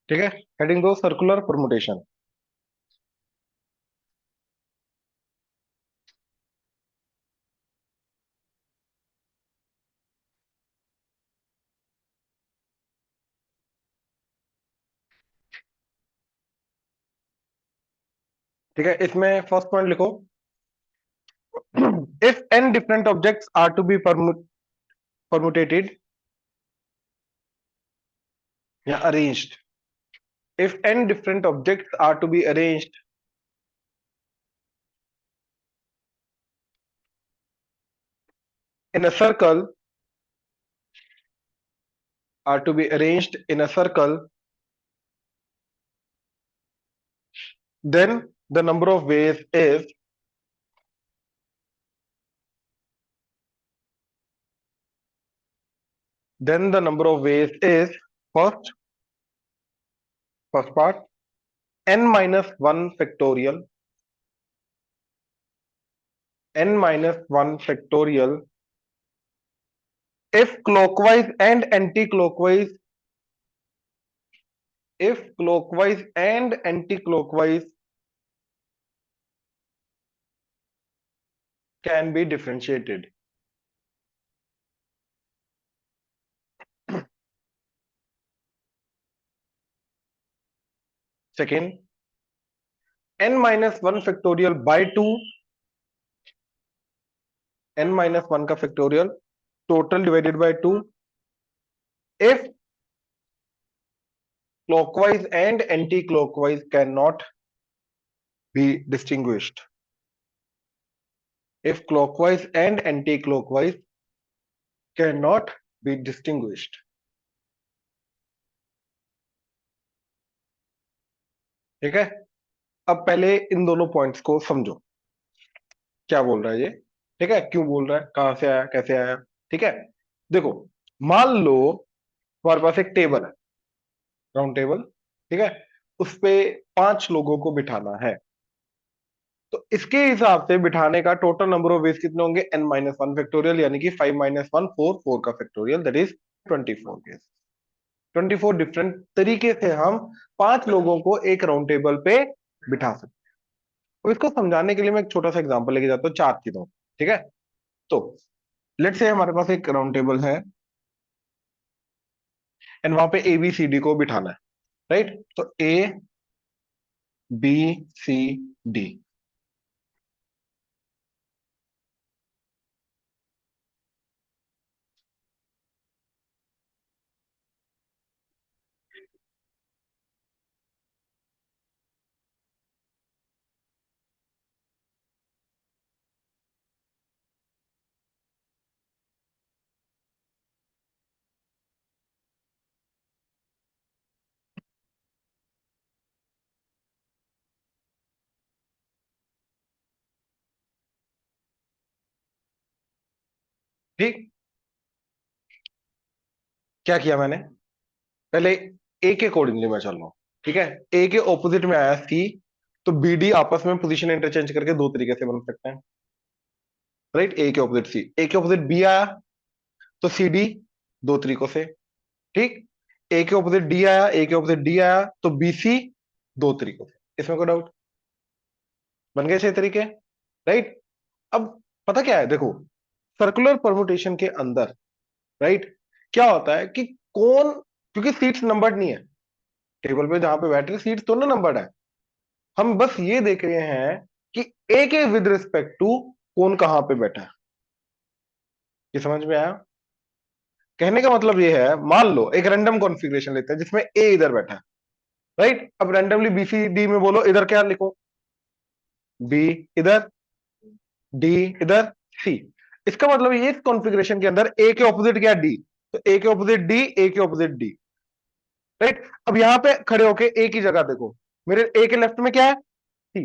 ठीक है। हेडिंग दो, सर्कुलर परमुटेशन। ठीक है, इसमें फर्स्ट पॉइंट लिखो। If n different objects are to be permutated या arranged, if n different objects are to be arranged in a circle, are to be arranged in a circle, then the number of ways is, then the number of ways is, first part, n minus 1 factorial, n minus 1 factorial, if clockwise and anti-clockwise, if clockwise and anti-clockwise can be differentiated. Second, n minus 1 factorial by 2, n minus 1 का factorial total divided by 2, if clockwise and anti-clockwise cannot be distinguished. If clockwise and anti-clockwise cannot be distinguished. ठीक है। अब पहले इन दोनों points को समझो, क्या बोल रहा है ये। ठीक है, क्यों बोल रहा है, कहां से आया, कैसे आया। ठीक है, देखो, मान लो हमारे पास एक टेबल है, राउंड टेबल। ठीक है, उस पे 5 लोगों को बिठाना है, तो इसके हिसाब से बिठाने का टोटल नंबर ऑफ वेज कितने होंगे, n माइनस 1 फैक्टोरियल, यानी कि 5 माइनस 1 4, 4 का factorial, that is 24 case. 24 different तरीके से हम 5 लोगों को एक राउंड टेबल पे बिठा सकते हैं। तो इसको समझाने के लिए मैं एक छोटा सा एग्जांपल लेके जाता हूँ चार्ट की तरह। ठीक है, तो लेट्स से हमारे पास एक राउंड टेबल है एंड वहां पे ए बी सी डी को बिठाना है, राइट। तो ए बी सी डी, ठीक। क्या किया मैंने, पहले ए के अकॉर्डिंगली मैं चल रहा हूं। ठीक है, ए के ऑपोजिट में आया सी, तो बी डी आपस में पोजीशन इंटरचेंज करके दो तरीके से बन सकते हैं, राइट। ए के ऑपोजिट सी, ए के ऑपोजिट बी आया तो सी डी, दो तरीकों से। ठीक, ए के ऑपोजिट डी आया, ए के ऑपोजिट डी आया तो बी सी, दो तरीकों से। इसमें कोई डाउट, बन गए 6 तरीके, राइट। अब पता क्या है, देखो, सर्कुलर परमुटेशन के अंदर, राइट, क्या होता है कि कौन, क्योंकि सीट्स नंबर्ड नहीं है, टेबल पे जहां पे बैठ रहे सीट्स तो ना नंबर्ड है, हम बस ये देख रहे हैं कि ए के विद रिस्पेक्ट टू कौन कहां पे बैठा है। ये समझ में आया, कहने का मतलब ये है, मान लो एक रैंडम कॉन्फ़िगरेशन लेते हैं जिसमें ए इधर बैठा है, राइट। अब रैंडमली बीसीडी में बोलो इधर क्या लिखो, बी इधर, डी इधर, सी। इसका मतलब ये, इस कॉन्फ़िगरेशन के अंदर ए के ऑपोजिट क्या है, डी, तो ए के ऑपोजिट डी, ए के ऑपोजिट डी, राइट। अब यहां पे खड़े होके ए की जगह देखो, मेरे ए के लेफ्ट में क्या है, सी,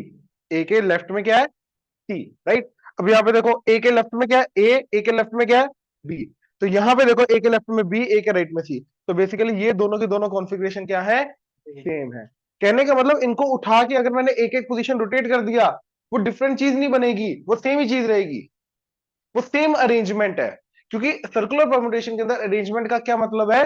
ए के लेफ्ट में क्या है, सी, राइट। अब यहाँ पे देखो ए के लेफ्ट में क्या है, ए के लेफ्ट में क्या है, बी, तो यहाँ पे देखो ए के लेफ्ट में बी, ए के राइट में सी, तो बेसिकली ये दोनों की दोनों कॉन्फ़िगरेशन क्या है, सेम है। कहने का मतलब इनको उठा के अगर मैंने एक एक पोजीशन रोटेट कर दिया, वो डिफरेंट चीज नहीं बनेगी, वो सेम ही चीज रहेगी, वो सेम अरेंजमेंट है। क्योंकि सर्कुलर परमुटेशन के अंदर अरेंजमेंट का क्या मतलब है,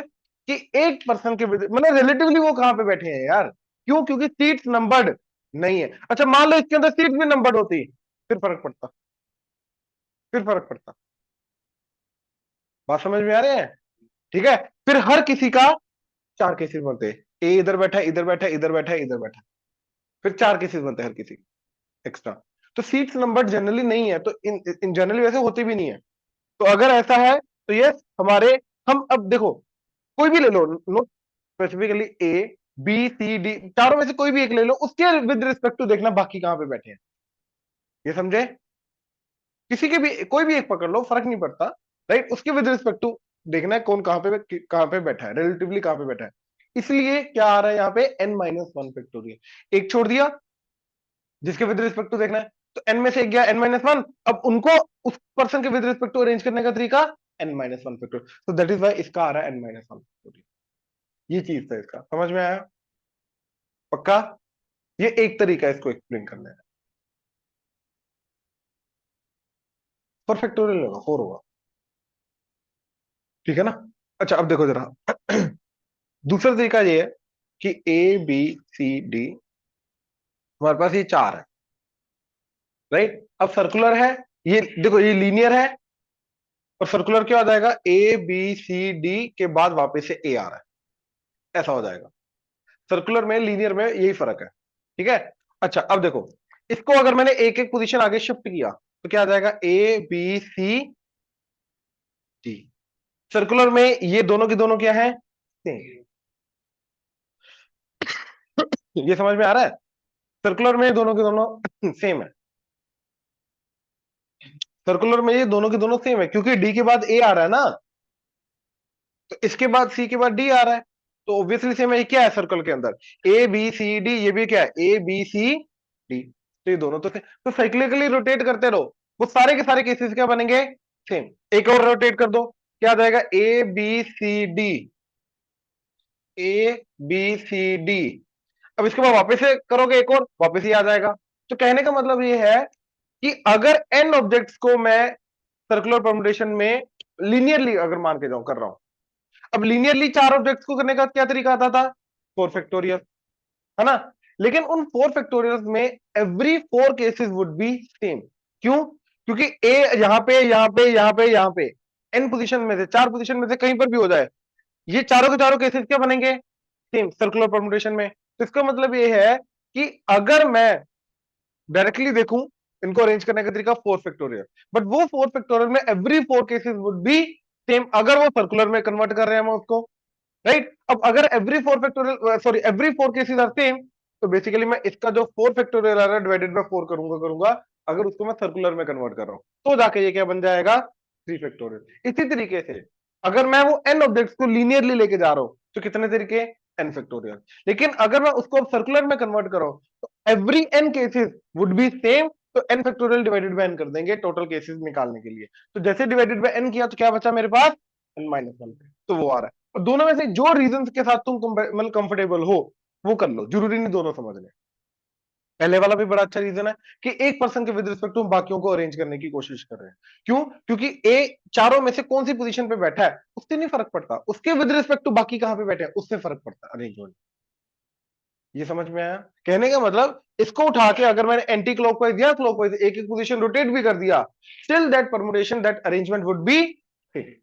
कि एक पर्सन के मतलब रिलेटिवली वो कहां पे बैठे हैं यार। क्यों? क्योंकि सीट्स नंबर्ड नहीं है। अच्छा मान लो इसके अंदर सीट भी नंबर्ड होती, फिर फर्क पड़ता, फिर फर्क पड़ता। बात समझ में आ रही है? ठीक है। फिर हर किसी का चार केसेस बनते हैं, ए इधर बैठा है, इधर बैठा है, इधर बैठा है, इधर बैठा है, फिर चार केसेस बनते हैं हर किसी एक्स्ट्रा। तो सीट्स नंबर जनरली नहीं है, तो इन जनरली वैसे होते भी नहीं है। तो अगर ऐसा है तो ये हमारे, हम अब देखो कोई भी ले लो, no specifically A B C D, चारों में से कोई भी एक ले लो, उसके विद रिस्पेक्ट टू देखना बाकी कहां पे बैठे हैं। ये समझे? किसी के भी कोई भी एक पकड़ लो, फर्क नहीं पड़ता। राइट, उसके विद रिस्पेक्ट टू देखना है कौन कहां पे बैठा है, रिलेटिवली कहां पे बैठा है। इसलिए क्या आ रहा है यहाँ पे n-1 फैक्टोरियल, एक छोड़ दिया जिसके विद रिस्पेक्ट टू देखना है, तो n में से एक गया n-1। अब उनको उस पर्सन के विद रिस्पेक्ट टू अरेंज करने का तरीका n-1 फैक्टोरियल, तो दैट इज वाई इसका आ रहा है n-1 फैक्टोरियल। ये चीज था इसका, समझ में आया? पक्का? ये एक तरीका है इसको एक्सप्लेन करने का। 4 फैक्टोरियल होगा, 4 होगा, ठीक है ना? अच्छा अब देखो जरा दूसरा तरीका ये है कि ए बी सी डी, हमारे पास ये चार है, राइट? अब सर्कुलर है, ये देखो ये लीनियर है, और सर्कुलर क्या हो जाएगा, ए बी सी डी के बाद वापस से ए आ रहा है, ऐसा हो जाएगा। सर्कुलर में लीनियर में यही फर्क है, ठीक है? अच्छा अब देखो, इसको अगर मैंने एक एक पोजीशन आगे शिफ्ट किया तो क्या आ जाएगा, A B C D. Circular में ये दोनों की दोनों क्या है, सेम। ये समझ में आ रहा है? सर्कुलर में ये दोनों के दोनों सेम है। सर्कुलर में ये दोनों के दोनों सेम है, क्योंकि डी के बाद ए आ रहा है ना, तो इसके बाद सी के बाद डी आ रहा है, तो ऑब्वियसली सेम है। ये क्या है सर्कल के अंदर, ए बी सी डी, ये भी क्या है, ए बी सी डी, तो ये दोनों तो साइक्लिकली रोटेट करते रहो, वो सारे के सारे केसेस क्या बनेंगे, सेम। एक और रोटेट कर दो, क्या आ जाएगा, A B C D, A B C D. अब इसके बाद वापस से करोगे एक और, वापस ही आ जाएगा। तो कहने का मतलब ये है कि अगर एन ऑब्जेक्ट्स को मैं सर्कुलर परम्यूटेशन में लीनियरली अगर मान के जाऊं कर रहा हूं, अब लीनियरली चार ऑब्जेक्ट्स को करने का क्या तरीका आता था, 4 फैक्टोरियल, है ना? लेकिन उन 4 फैक्टोरियल में every 4 cases would be same. क्यों? क्योंकि ए यहां पे यहां पे यहां पे यहां पे एन पोजीशन में से, चार पोजीशन में से कहीं पर भी हो जाए, ये चारों के चारों केसेस क्या बनेंगे, सेम सर्कुलर परम्यूटेशन में। तो इसका मतलब ये है कि अगर मैं डायरेक्टली देखूं इनको अरेंज करने का तरीका 4 फैक्टोरियल, बट वो 4 फैक्टोरियल में every 4 cases would be same, अगर वो सर्कुलर में कन्वर्ट कर रहे हैं हम उसको, राइट? अब अगर every 4 factorial sorry every 4 cases are same, तो बेसिकली मैं इसका जो 4 फैक्टोरियल आ रहा है डिवाइडेड बाय 4 करूंगा अगर उसको मैं सर्कुलर में कन्वर्ट कर रहा हूं, तो जाके ये क्या बन जाएगा, 3 फैक्टोरियल। इसी तरीके से अगर मैं वो n ऑब्जेक्ट्स को लीनियरली लेके जा रहा हूं, तो कितने तरीके, n फैक्टोरियल। लेकिन अगर मैं उसको सर्कुलर में कन्वर्ट कर रहा हूं, तो every n cases would be same, तो n factorial divided by n कर देंगे टोटल केसेस निकालने के लिए। तो जैसे डिवाइडेड बाय n किया तो क्या बचा मेरे पास, n-1, तो वो आ रहा है। और दोनों में से जो रीजंस के साथ तुम मतलब कंफर्टेबल हो वो कर लो, जरूरी नहीं दोनों समझने। पहले वाला भी बड़ा अच्छा रीजन है कि एक पर्सन के विद रिस्पेक्ट टू हम बाकियों को अरेंज करने की कोशिश कर रहे हैं। क्यों? क्योंकि ए चारों में से कौन सी पोजीशन पे बैठा है उससे नहीं फर्क पड़ता, उसके विद रिस्पेक्ट टू बाकी कहां पे बैठे हैं उससे फर्क पड़ता है अरेंजमेंट। ये समझ में आया? कहने का मतलब इसको उठा के अगर मैंने एंटी क्लॉकवाइज या क्लॉकवाइज एक एक पोजीशन रोटेट भी कर दिया, still that permutation that arrangement would be fit.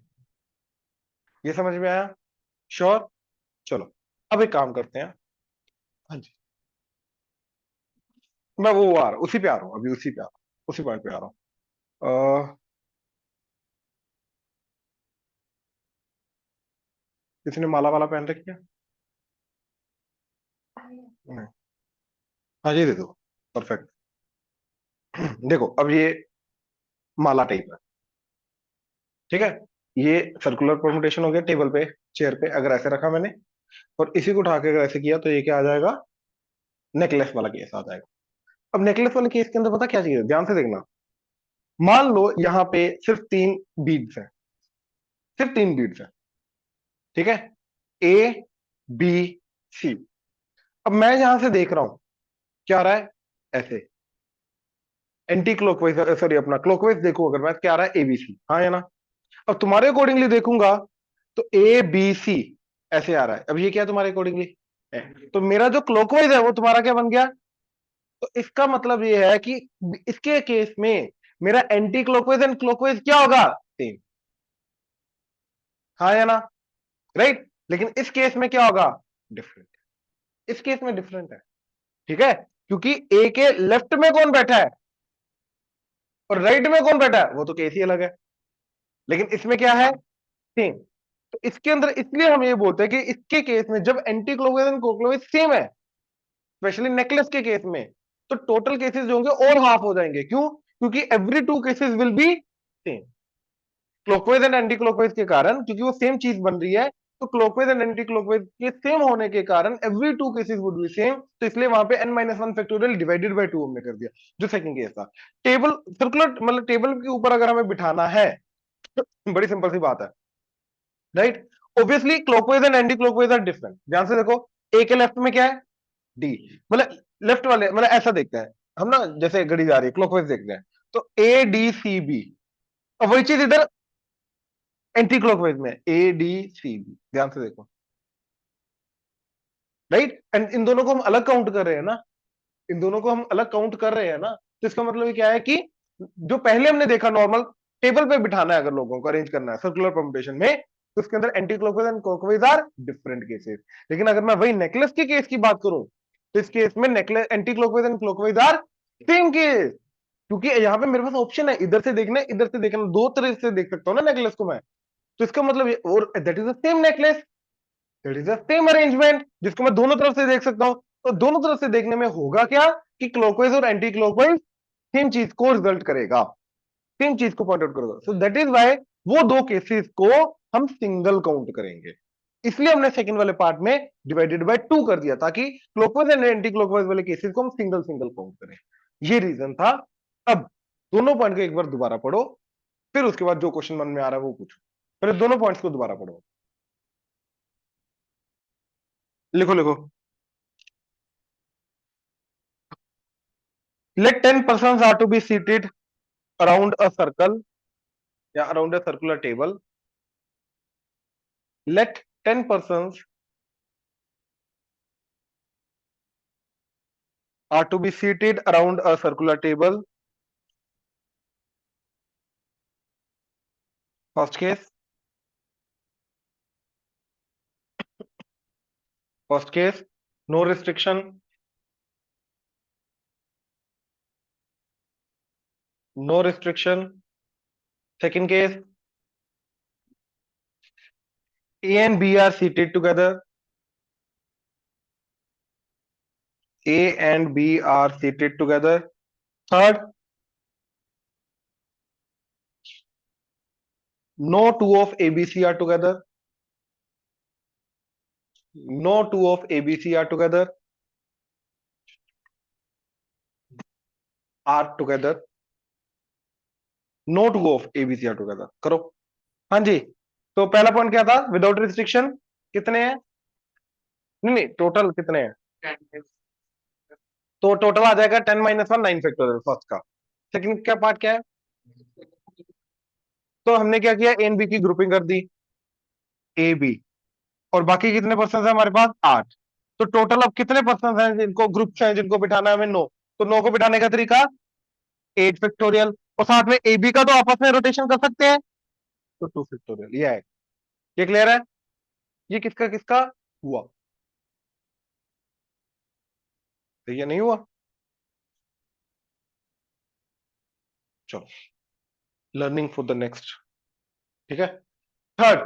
ये समझ में आया? श्योर? चलो अब एक काम करते हैं। हाँ जी, मैं वो आ रहा उसी पे आ रहा हूँ, अभी उसी पे आ रहा हूँ, उसी पॉइंट पे आ रहा हूँ। किसी ने माला वाला पहन रखी है? नहीं। हाँ जी दे दो, परफेक्ट। देखो अब ये माला टाइप है, ठीक है? ये सर्कुलर परमुटेशन हो गया, टेबल पे चेयर पे अगर ऐसे रखा मैंने, और इसी को उठा के अगर ऐसे किया तो ये क्या आ जाएगा, नेकलेस वाला केस आ जाएगा। अब नेकलेस वाले केस के अंदर पता क्या चीज है, ध्यान से देखना। मान लो यहाँ पे सिर्फ 3 बीड्स हैं, सिर्फ 3 बीड्स हैं, ठीक है, ए बी सी। अब मैं यहां से देख रहा हूं क्या आ रहा है, ऐसे एंटी क्लॉकवाइज सॉरी अपना क्लॉकवाइज देखो, अगर मैं क्या आ रहा है एबीसी, हाँ या ना? अब तुम्हारे अकॉर्डिंगली देखूंगा तो ए बी सी ऐसे आ रहा है। अब ये क्या तुम्हारे अकॉर्डिंगली है, तो मेरा जो क्लॉकवाइज है वो तुम्हारा क्या बन गया। तो इसका मतलब ये है कि इसके केस में मेरा एंटी क्लॉकवाइज एंड क्लॉकवाइज क्या होगा, सेम। हाँ या ना, राइट। लेकिन इस केस में क्या होगा, डिफरेंट। इस केस में डिफरेंट है, ठीक है, क्योंकि ए के लेफ्ट में कौन बैठा है और राइट में कौन बैठा है, वो तो केस ही अलग है। लेकिन इसमें क्या है, सेम। तो इसके अंदर इसलिए हम ये बोलते हैं कि इसके केस में जब anti clockwise and clockwise same है, स्पेशली नेकलेस के केस में, तो टोटल केसेस जो होंगे और हाफ हो जाएंगे। क्यों, क्योंकि every two cases will be same. Clockwise and anti clockwise के कारण, क्योंकि वो सेम चीज बन रही है, तो क्लॉकवाइज एंड एंटी क्लॉकवाइज के सेम होने के कारण every two cases would be same, तो इसलिए वहां पे n-1 फैक्टोरियल डिवाइडेड बाय 2 हमने कर दिया, जो सेकंड केस था। टेबल सर्कुलर, मतलब टेबल के ऊपर अगर हमें बिठाना है, बड़ी सिंपल सी बात है, right. Obviously clockwise and anti clockwise are different. ध्यान से देखो, ए के लेफ्ट में क्या है, डी, मतलब लेफ्ट वाले, मतलब ऐसा देखते हैं हम ना, जैसे घड़ी जा रही है क्लॉकवाइज देखते हैं, तो ए डी सी बी, और वही चीज इधर एंटी क्लॉकवाइज में ए डी सी बी। ध्यान से देखो, राइट। एंड इन दोनों को हम अलग काउंट कर रहे हैं ना, इन दोनों को हम अलग काउंट कर रहे हैं ना, तो इसका मतलब ये क्या है कि जो पहले हमने देखा नॉर्मल टेबल पे बिठाना है, अगर लोगों को अरेंज करना है सर्कुलर परम्यूटेशन में, तो उसके अंदर anti clockwise and clockwise are different cases. लेकिन अगर मैं वही नेकलेस के केस की बात करूं, तो इस केस में necklace anti clockwise and clockwise are same case, क्योंकि यहाँ पे मेरे पास ऑप्शन है, इधर से देखना इधर से देखना, दो तरह से देख सकता हूँ ना नेकलेस को मैं। तो इसका मतलब और that is the same necklace, that is the same arrangement, जिसको मैं दोनों तरफ से देख सकता हूं। तो दोनों तरफ से देखने में होगा क्या, कि क्लॉकवाइज और एंटी क्लॉकवाइज सेम चीज को रिजल्ट करेगा, सेम चीज को पॉइंट आउट करेगा। सो दैट इज वाई वो दो केसेस को हम सिंगल काउंट करेंगे। इसलिए हमने सेकंड वाले पार्ट में डिवाइडेड बाय 2 कर दिया, ताकि क्लॉकवाइज एंड एंटी क्लॉकवाइज वाले केसेस को हम सिंगल सिंगल काउंट करें। ये रीजन था। अब दोनों पॉइंट को एक बार दोबारा पढ़ो, फिर उसके बाद जो क्वेश्चन मन में आ रहा है वो पूछो। पहले दोनों पॉइंट्स को दोबारा पढ़ो, लिखो लिखो। Let 10 persons are to be seated around a circle, या around a circular table. Let 10 persons are to be seated around a circular table. First case, first case, no restriction, no restriction. Second case, A and B are seated together. A and B are seated together. Third, no two of ABC are together. No two of ABC are together. Are together. No two of ABC are together. करो। हाँ जी, तो पहला point क्या था, without restriction कितने हैं, नहीं नहीं टोटल कितने हैं, तो टोटल आ जाएगा 10-1 9 फैक्टोरियल फर्स्ट का। सेकंड क्या पार्ट क्या है, तो हमने क्या किया, ए एंड बी की ग्रुपिंग कर दी, ए बी, और बाकी कितने पर्सन है हमारे पास, 8। तो टोटल अब कितने पर्सन हैं जिनको ग्रुप हैं, जिनको बिठाना है हमें, 9। तो 9 को बिठाने का तरीका 8 फैक्टोरियल, और साथ में ए बी का तो आपस में रोटेशन कर सकते हैं, तो 2 फैक्टोरियल। ये है, ये क्लियर है। ये किसका किसका हुआ, तो ये नहीं हुआ। चलो, लर्निंग फॉर द नेक्स्ट, ठीक है। थर्ड,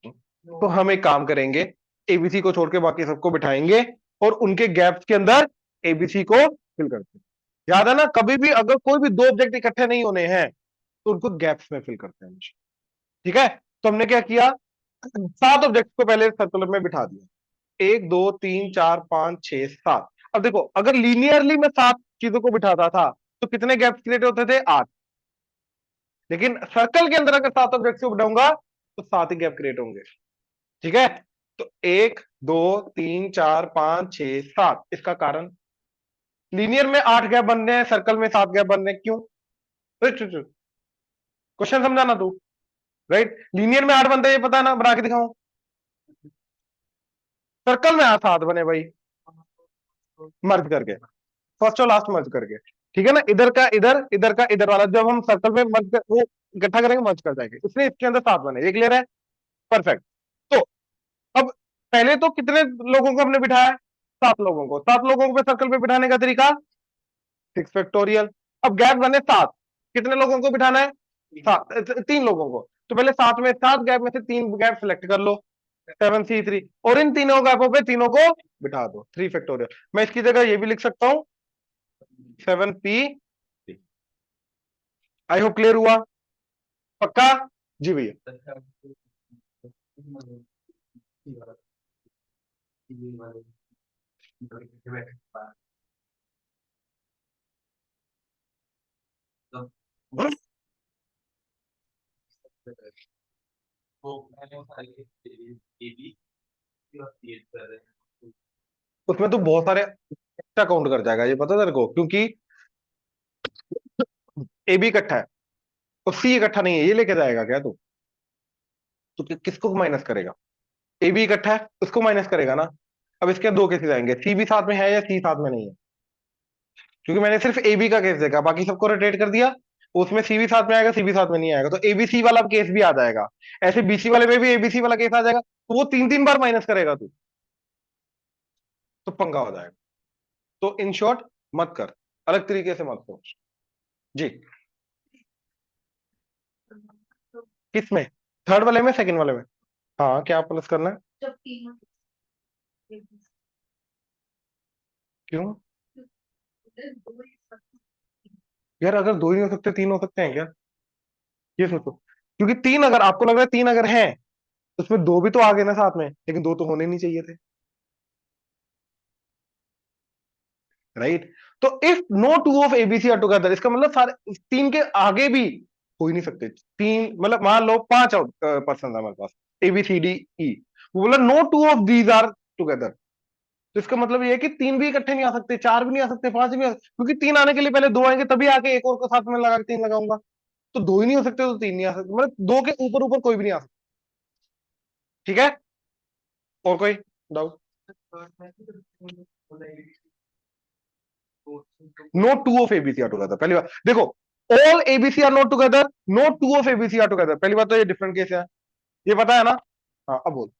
तो हम एक काम करेंगे, एबीसी को छोड़ के बाकी सबको बिठाएंगे और उनके गैप्स के अंदर एबीसी को फिल करते हैं। याद है ना, कभी भी अगर कोई भी दो ऑब्जेक्ट इकट्ठे नहीं होने हैं, तो उनको गैप्स में फिल करते हैं हमेशा, ठीक है। तो हमने क्या किया, 7 ऑब्जेक्ट को पहले सर्कुलर में बिठा दिया, 1 2 3 4 5 6 7। अब देखो, अगर लीनियरली मैं 7 चीजों को बिठाता था, तो कितने गैप्स क्रिएट होते थे, 8। लेकिन सर्कल के अंदर अगर 7 ऑब्जेक्ट को बिठाऊंगा, तो 7 ही गैप क्रिएट होंगे, ठीक है। तो 1 2 3 4 5 6 7, इसका कारण लीनियर में 8 गैप बन रहे हैं, सर्कल में 7 गैप बन रहे हैं, क्यों। क्वेश्चन समझाना तू, राइट, लीनियर में 8 बनते हैं, ये पता है ना, बना के दिखाऊं? सर्कल में 8 बने भाई, मर्ज करके, फर्स्ट और लास्ट मर्ज करके, ठीक है ना, इधर का इधर, इधर का इधर वाला, जब हम सर्कल में मर्ज कर, वो इकट्ठा करेंगे, मर्ज कर जाएंगे, इसलिए इसके अंदर 7 बने, ये क्लियर है? परफेक्ट। तो अब पहले तो कितने लोगों को हमने बिठाया? 7 लोगों को। 7 लोगों को सर्कल पे बिठाने का तरीका 6 फैक्टोरियल। अब गैप बने 7, कितने लोगों को बिठाना है? 7, 3 लोगों को। तो पहले 7 गैप में से 3 गैप सेलेक्ट कर लो, 7C3, और इन तीनों गैपों पे तीनों को बिठा दो, 3 फैक्टोरियल। मैं इसकी जगह ये भी लिख सकता हूं, 7P। आई होप क्लियर हुआ? पक्का? जी भैया। उसमें तो बहुत सारे एक्स्ट्रा काउंट कर जाएगा, ये पता है तेरे को, क्योंकि ए बी इकट्ठा है और सी इकट्ठा नहीं है, ये लेके जाएगा क्या तू? तो किसको माइनस करेगा? ए बी इकट्ठा है, उसको माइनस करेगा ना। अब इसके दो केसेस आएंगे, सी भी साथ में है या सी साथ में नहीं है, क्योंकि मैंने सिर्फ ए बी का केस देखा, बाकी सबको रोटेट कर दिया, उसमें सी भी साथ में आएगा, सी भी साथ में नहीं आएगा, तो एबीसी वाला केस भी आ जाएगा, ऐसे बीसी वाले में भी एबीसी वाला केस आ जाएगा, तो वो 3 3 बार माइनस करेगा तू, तो पंगा हो जाएगा। तो इन शॉर्ट, मत कर, अलग तरीके से मत सोच। जी, किस में? थर्ड वाले में, सेकंड वाले में? हाँ, क्या प्लस करना है? क्यों यार, अगर दो ही नहीं हो सकते, 3 हो सकते हैं क्या? ये सोचो, क्योंकि 3, अगर आपको लग रहा है 3 अगर हैं, तो उसमें दो भी तो आ गए ना साथ में, लेकिन दो तो होने नहीं चाहिए थे, राइट? तो if no two of ABC are together, इसका मतलब सारे 3 के आगे भी हो ही नहीं सकते। 3 मतलब मान लो 5 पर्सन है हमारे पास, ABCDE, वो बोला no two of these are together, तो इसका मतलब ये है कि 3 भी इकट्ठे नहीं आ सकते, 4 भी नहीं आ सकते, 5 भी नहीं आ सकते, क्योंकि 3 आने के लिए पहले 2 आएंगे, तभी आके एक और को साथ में लगा के 3 लगाऊंगा, तो 2 ही नहीं हो सकते, तो 3 नहीं आ सकते, मतलब 2 के ऊपर ऊपर कोई भी नहीं आ सकता। ठीक है, और कोई doubt? No two of ABC are together, पहली बात देखो, all ABC are not together, no two of ABC are together, पहली बात तो ये डिफरेंट केस है, ये पता है ना? हाँ, अब बोल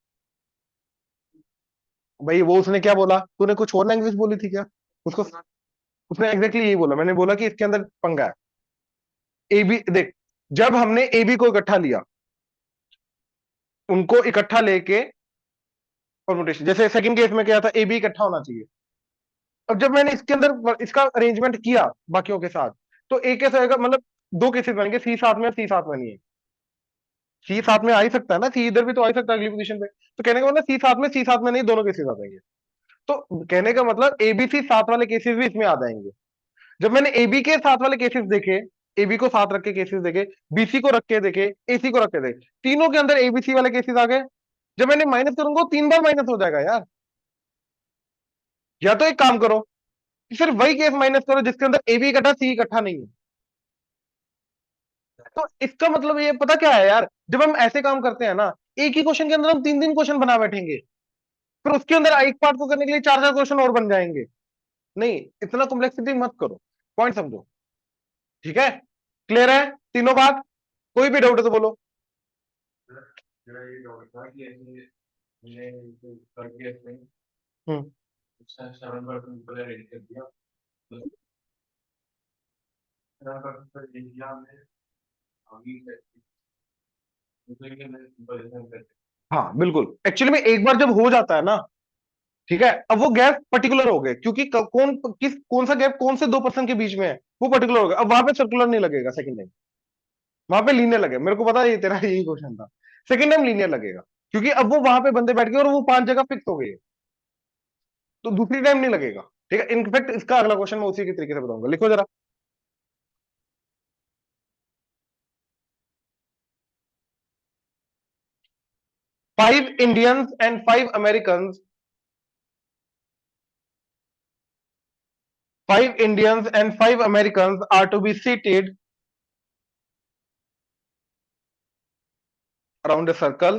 भाई, वो उसने क्या बोला, तूने कुछ और लैंग्वेज बोली थी क्या उसको? उसने एग्जैक्टली यही बोला, मैंने बोला कि इसके अंदर पंगा है। एबी देख, जब हमने एबी को इकट्ठा लिया, उनको इकट्ठा लेके परमुटेशन, जैसे सेकंड केस में क्या था, एबी इकट्ठा होना चाहिए, अब जब मैंने इसके अंदर इसका अरेंजमेंट किया बाकियों के साथ, तो एक कैसा आएगा, मतलब दो केसेस बनेंगे, सी साथ में, सी साथ में नहीं है, सी साथ में आ ही सकता है ना, सी इधर भी तो आ ही सकता है अगली पोजीशन पे, तो कहने का मतलब सी साथ में, सी साथ में नहीं, दोनों केसेस आ जाएंगे, तो कहने का मतलब एबीसी साथ वाले केसेस भी इसमें आ जाएंगे। जब मैंने एबी के साथ वाले केसेस देखे, एबी को साथ रख के केसेस देखे, बीसी को रख के देखे, एसी को रख के देखे, तीनों के अंदर एबीसी वाले केसेस आ गए, जब मैंने माइनस करूंगा 3 बार माइनस हो जाएगा यार। या तो एक काम करो, सिर्फ वही केस माइनस करो जिसके अंदर ए बी इकट्ठा, सी इकट्ठा नहीं है, तो इसका मतलब ये पता क्या है यार, जब हम ऐसे काम करते हैं ना, एक ही क्वेश्चन के अंदर हम 3 3 क्वेश्चन बना बैठेंगे, फिर उसके अंदर एक पार्ट को करने के लिए 4 4 क्वेश्चन और बन जाएंगे। नहीं, इतना कॉम्प्लेक्सिटी मत करो, पॉइंट समझो। ठीक है, क्लियर है तीनों बात? कोई भी डाउट है तो बोलो। हम्म। हाँ बिल्कुल, एक्चुअली में एक बार जब हो जाता है ना, ठीक है, अब वो गैप पर्टिकुलर हो गए, क्योंकि कौन सा गैप कौन से 2 पर्सन के बीच में है, वो पर्टिकुलर हो गया, अब वहां पे सर्कुलर नहीं लगेगा सेकंड टाइम, वहां पे लीनियर लगेगा, मेरे को पता है ये तेरा यही क्वेश्चन था, सेकंड टाइम लीनियर लगेगा, क्योंकि अब वो वहां पे बंदे बैठ गए और वो 5 जगह फिक्स हो गई है, तो दूसरी टाइम नहीं लगेगा। ठीक है, इनफैक्ट इसका अगला क्वेश्चन मैं उसी के तरीके से बताऊंगा, लिखो जरा। 5 Indians and 5 Americans, 5 Indians and 5 Americans are to be seated around a circle.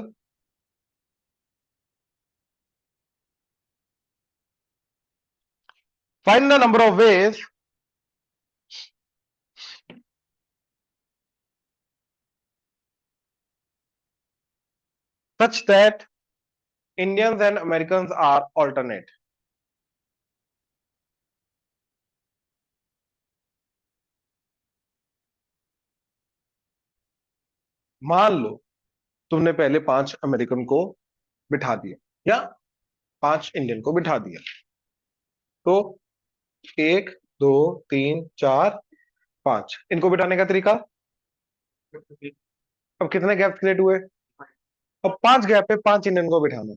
Find the number of ways such that Indians and Americans are alternate. मान लो तुमने पहले 5 अमेरिकन को बिठा दिया या 5 इंडियन को बिठा दिया, तो 1 2 3 4 5 इनको बिठाने का तरीका। अब कितने गैप क्रिएट हुए? अब 5 गैप पे 5 इंडियन को बिठाना,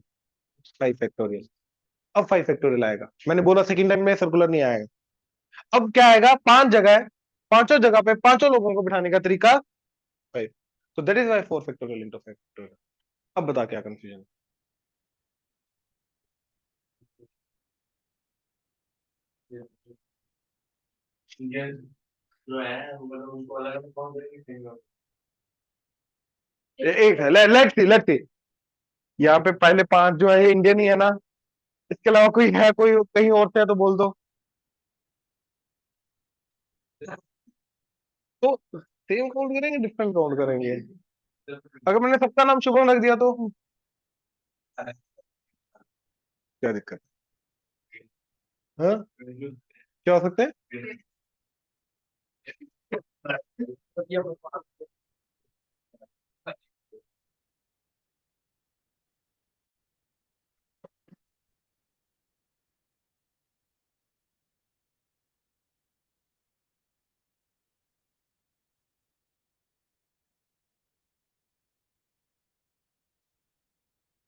5 फैक्टोरियल। अब 5 फैक्टोरियल आएगा, मैंने बोला सेकंड टाइम में सर्कुलर नहीं आएगा। अब क्या आएगा? 5 जगह है, पांचों जगह पे पांचों लोगों को बिठाने का तरीका 5। तो that is why 4 factorial into 5 factorial. अब बता क्या कंफ्यूजन? एक है, लेट्स सी यहाँ पे पहले 5 जो है इंडियन ही है ना, इसके अलावा कोई है, कोई कहीं और से है तो बोल दो। तो सेम काउंट करेंगे डिफरेंट काउंट करेंगे? अगर मैंने सबका नाम शुभम रख दिया तो क्या दिक्कत है? हाँ, क्या हो सकते हैं?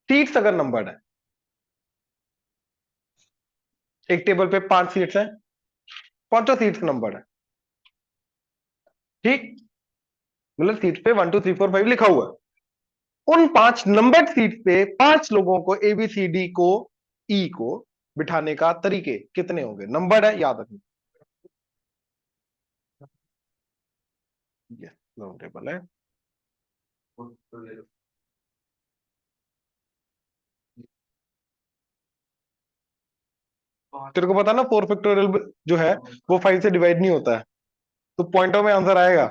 सीट्स अगर नंबर्ड है, एक टेबल पे 5 सीट्स हैं, पांचों सीट्स नंबर्ड है, ठीक? मतलब सीट पे 1 2 3 4 5 लिखा हुआ है। उन 5 नंबर्ड सीट पे 5 लोगों को ABCD को ई को बिठाने का तरीके कितने होंगे? नंबर्ड है, याद रखना। यस, राउंड टेबल है। तेरे को पता ना 4 फैक्टोरियल जो है वो 5 से डिवाइड नहीं होता है, तो पॉइंटों में आंसर आएगा।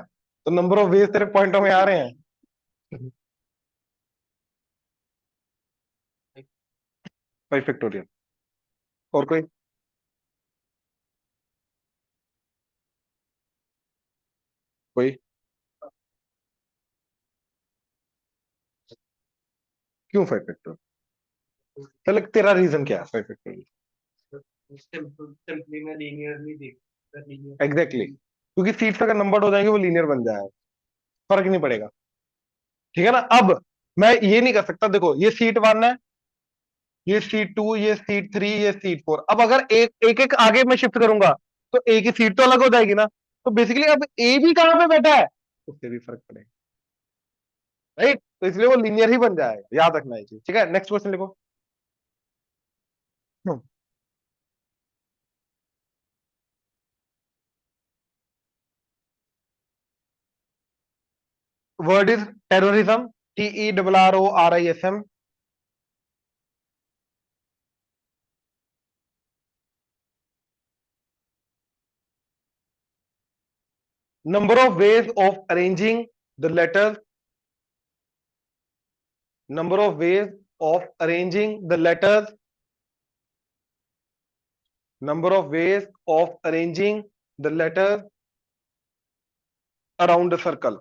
तो नंबर ऑफ वेज तेरे पॉइंटों में आ रहे हैं। 5 फैक्टोरियल। और कोई? कोई? क्यों 5 फैक्टोरियल? पहले तेरा रीजन क्या है 5 फैक्टोरियल? एग्जैक्टली, क्योंकि सीट्स अगर नंबर्ड हो जाएंगे वो लीनियर बन जाएगा, फर्क नहीं पड़ेगा। ठीक है ना? अब मैं ये नहीं कर सकता, देखो ये सीट 1 है, ये सीट 2, ये सीट 3, ये सीट 4। अब अगर एक एक एक आगे मैं शिफ्ट करूंगा तो ए की सीट तो अलग हो जाएगी ना। तो बेसिकली अब ए भी कहां पे बैठा है उससे भी फर्क पड़ेगा, राइट? तो इसलिए वो लीनियर ही बन जाएगा, याद रखना है चीज। ठीक है, नेक्स्ट क्वेश्चन लिखो। Word is terrorism, TERRORISM। Number of ways of arranging the letters, number of ways of arranging the letters, number of ways of arranging the letters around a circle।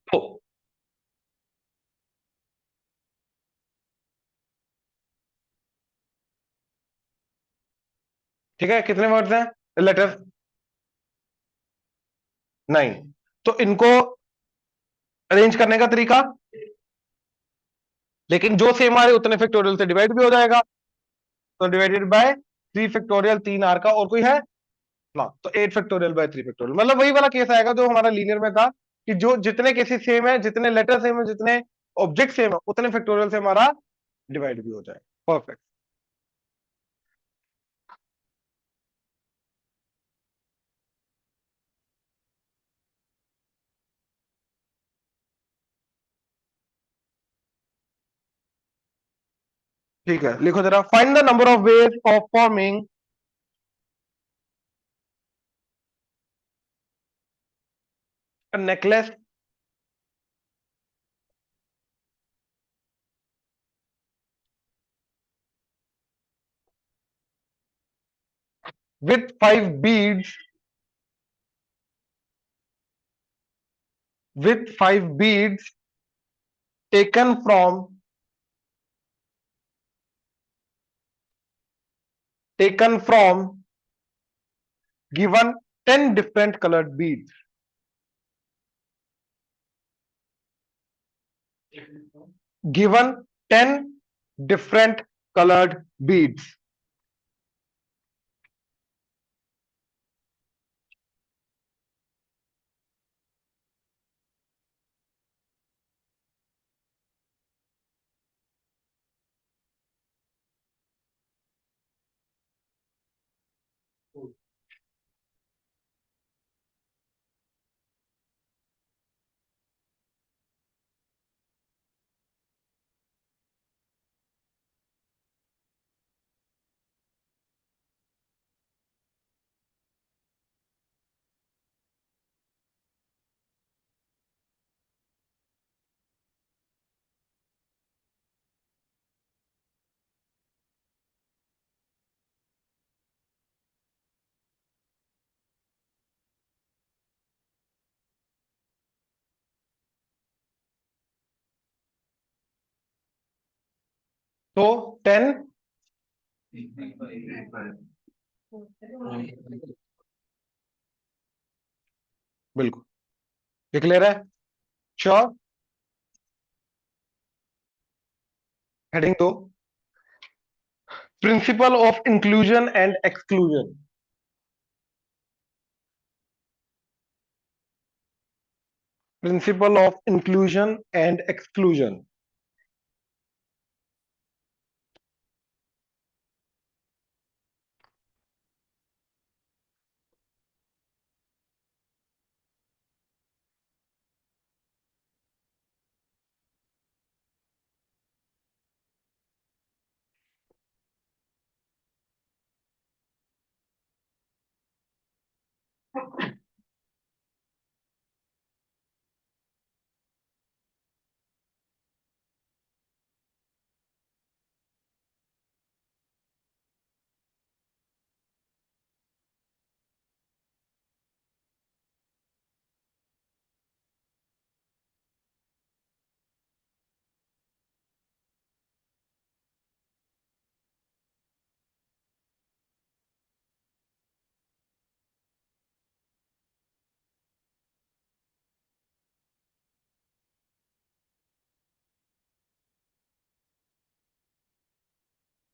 तो ठीक है, कितने वर्ड्स हैं? Letters 9। तो इनको arrange करने का तरीका, लेकिन जो सेम आ रहे उतने फैक्टोरियल से डिवाइड भी हो जाएगा, तो डिवाइडेड बाय 3 फैक्टोरियल 3 R का, और कोई है ना, तो 8 फैक्टोरियल बाय 3 फैक्टोरियल। मतलब वही वाला केस आएगा जो हमारा लीनियर में था, कि जो जितने केसेस सेम है, जितने लेटर सेम है, जितने ऑब्जेक्ट सेम है, उतने फैक्टोरियल से हमारा डिवाइड भी हो जाएगा। परफेक्ट। ठीक है, लिखो जरा, find the number of ways of forming a necklace with 5 beads, with 5 beads taken from taken from given 10 different colored beads. Given 10 different colored beads. तो 10, बिल्कुल ये क्लियर है? श्योर? हेडिंग दो, principle of inclusion and exclusion. Principle of inclusion and exclusion.